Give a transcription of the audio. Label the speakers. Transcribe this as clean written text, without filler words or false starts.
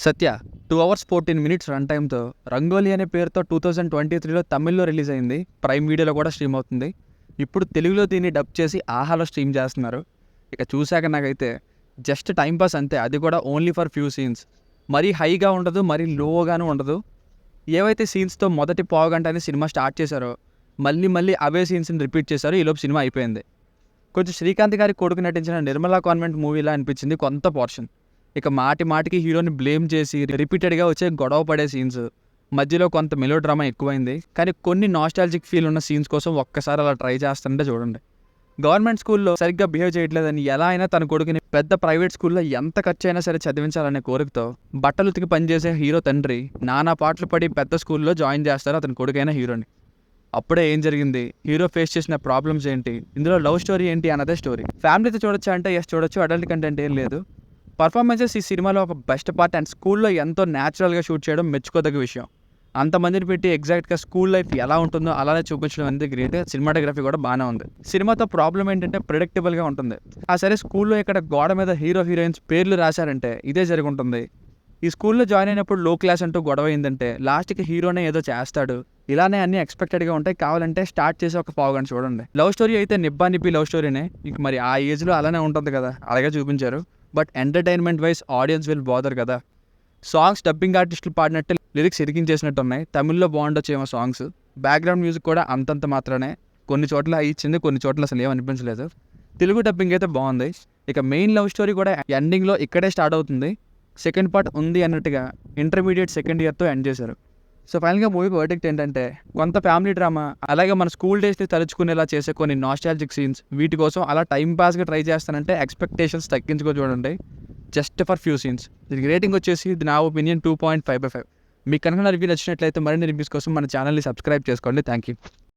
Speaker 1: సత్య 2 hours 14 minutes run టైమ్తో rangoli అనే పేరుతో 2023లో తమిళ్లో రిలీజ్ అయింది. ప్రైమ్ వీడియోలో కూడా స్ట్రీమ్ అవుతుంది. ఇప్పుడు తెలుగులో దీన్ని డబ్ చేసి ఆహాలో స్ట్రీమ్ చేస్తున్నారు. ఇక చూశాక నాకైతే జస్ట్ టైంపాస్ అంతే, అది కూడా ఓన్లీ ఫర్ ఫ్యూ సీన్స్. మరీ హైగా ఉండదు, మరీ లోగాను ఉండదు. ఏవైతే సీన్స్తో మొదటి పావుగంటనే సినిమా స్టార్ట్ చేశారో మళ్ళీ అవే సీన్స్ని రిపీట్ చేశారు. ఈలోపు సినిమా అయిపోయింది. కొంచెం శ్రీకాంత్ గారి కొడుకు నటించిన నిర్మలా కాన్వెంట్ మూవీలా అనిపించింది కొంత పోర్షన్. ఇక మాటికి హీరోని బ్లేమ్ చేసి రిపీటెడ్గా వచ్చే గొడవ పడే సీన్స్, మధ్యలో కొంత మెలో డ్రామా ఎక్కువైంది. కానీ కొన్ని నాస్టాలజిక్ ఫీల్ ఉన్న సీన్స్ కోసం ఒక్కసారి అలా ట్రై చేస్తుంటే చూడండి. గవర్నమెంట్ స్కూల్లో సరిగ్గా బిహేవ్ చేయట్లేదని ఎలా అయినా తన కొడుకుని పెద్ద ప్రైవేట్ స్కూల్లో ఎంత ఖర్చు అయినా సరే చదివించాలనే కోరికతో బట్టలు ఉతికి పనిచేసే హీరో తండ్రి నానా పాటలు పడి పెద్ద స్కూల్లో జాయిన్ చేస్తారు అతని కొడుకైన హీరోని. అప్పుడే ఏం జరిగింది, హీరో ఫేస్ చేసిన ప్రాబ్లమ్స్ ఏంటి, ఇందులో లవ్ స్టోరీ ఏంటి అన్నదే స్టోరీ. ఫ్యామిలీతో చూడొచ్చా అంటే ఎస్ చూడొచ్చు, అడల్ట్ కంటెంట్ ఏం లేదు. పర్ఫార్మెన్సెస్ ఈ సినిమాలో ఒక బెస్ట్ పార్ట్. అండ్ స్కూల్లో ఎంతో న్యాచురల్గా షూట్ చేయడం మెచ్చుకోదగ్గ విషయం. అంతమందిని పెట్టి ఎగ్జాక్ట్గా స్కూల్ లైఫ్ ఎలా ఉంటుందో అలానే చూపించడం అనేది గ్రేట్. సినిమాటోగ్రఫీ కూడా బాగానే ఉంది. సినిమాతో ప్రాబ్లం ఏంటంటే ప్రిడిక్టబుల్గా ఉంటుంది. ఆ సరే స్కూల్లో ఇక్కడ గోడ మీద హీరో హీరోయిన్స్ పేర్లు రాశారంటే ఇదే జరుగుంటుంది. ఈ స్కూల్లో జాయిన్ అయినప్పుడు లో క్లాస్ అంటూ గొడవ అయిందంటే లాస్ట్కి హీరోనే ఏదో చేస్తాడు. ఇలానే అన్ని ఎక్స్పెక్టెడ్గా ఉంటాయి. కావాలంటే స్టార్ట్ చేసి ఒక పావుగంట చూడండి. లవ్ స్టోరీ అయితే నిబ్బి లవ్ స్టోరీనే. ఇక మరి ఆ ఏజ్లో అలానే ఉంటుంది కదా, అలాగే చూపించారు. But entertainment wise audience will bother కదా. సాంగ్స్ డబ్బింగ్ ఆర్టిస్టులు పాడినట్టే లిరిక్స్ ఇరికించేసినట్టు ఉన్నాయి. తమిళ్లో బాగుండొచ్చేమో సాంగ్స్. బ్యాక్గ్రౌండ్ మ్యూజిక్ కూడా అంతంత మాత్రమే. కొన్ని చోట్ల ఇచ్చింది, కొన్ని చోట్ల అసలు ఏమనిపించలేదు. తెలుగు డబ్బింగ్ అయితే బాగుంది. ఇక మెయిన్ లవ్ స్టోరీ కూడా ఎండింగ్లో ఇక్కడే స్టార్ట్ అవుతుంది. సెకండ్ పార్ట్ ఉంది అన్నట్టుగా ఇంటర్మీడియట్ సెకండ్ ఇయర్తో ఎండ్ చేశారు. సో ఫైనల్గా మూవీ వర్డిక్ట్ ఏంటంటే కొంత ఫ్యామిలీ డ్రామా, అలాగే మన స్కూల్ డేస్ని తలుచుకునేలా చేసే కొన్ని నాస్టాలజిక్ సీన్స్, వీటి కోసం అలా టైం పాస్గా ట్రై చేస్తానంటే ఎక్స్పెక్టేషన్స్ తగ్గించుకో చూడండి. Just for few scenes. దీనికి రేటింగ్ వచ్చేసి నా ఒపీనియన్ 2.5/5. మీకు కనుక రివ్యూ నచ్చినట్లయితే మరిన్ని రివ్యూస్ కోసం మన ఛానల్ని సబ్స్క్రైబ్ చేసుకోండి. Thank you.